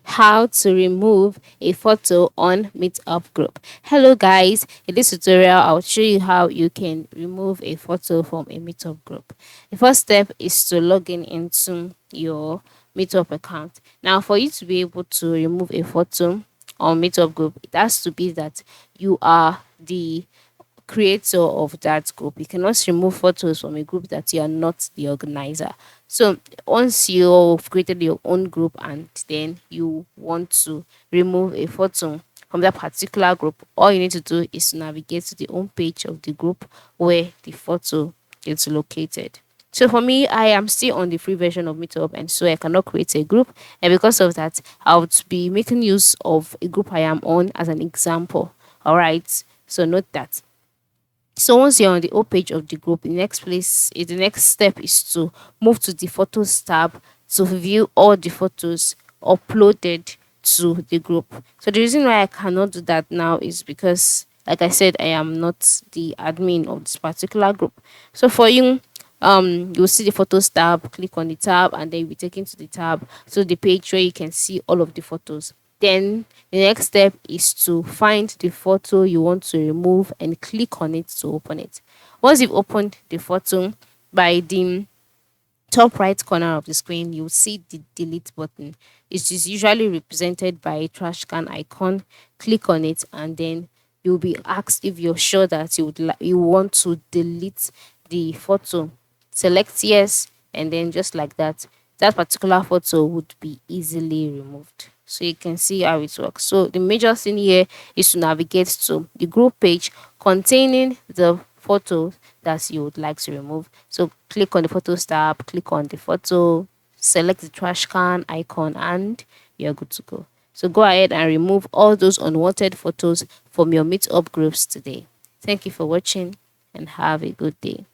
how to remove a photo on Meetup Group. Hello guys, in this tutorial I'll show you how you can remove a photo from a Meetup group. The first step is to log in into your Meetup account. Now for you to be able to remove a photo on Meetup group, it has to be that you are the creator of that group. You cannot remove photos from a group that you are not the organizer. So once you've created your own group and then you want to remove a photo from that particular group, all you need to do is to navigate to the home page of the group where the photo is located. So for me, I am still on the free version of Meetup, and so I cannot create a group. And because of that, I would be making use of a group I am on as an example. All right. So note that. So once you're on the home page of the group, the next step is to move to the photos tab to view all the photos uploaded to the group. So the reason why I cannot do that now is because, like I said, I am not the admin of this particular group. So for you, you'll see the photos tab, click on the tab, and then you'll be taken to the tab, so the page where you can see all of the photos. Then the next step is to find the photo you want to remove and click on it to open it. Once you've opened the photo, by the top right corner of the screen, you'll see the delete button. It is usually represented by a trash can icon. Click on it, and then you'll be asked if you're sure that you want to delete the photo. Select yes, and then just like that, that particular photo would be easily removed. So you can see how it works. So the major thing here is to navigate to the group page containing the photo that you would like to remove. So click on the photos tab, click on the photo, select the trash can icon, and you're good to go. So go ahead and remove all those unwanted photos from your Meetup groups today. Thank you for watching and have a good day.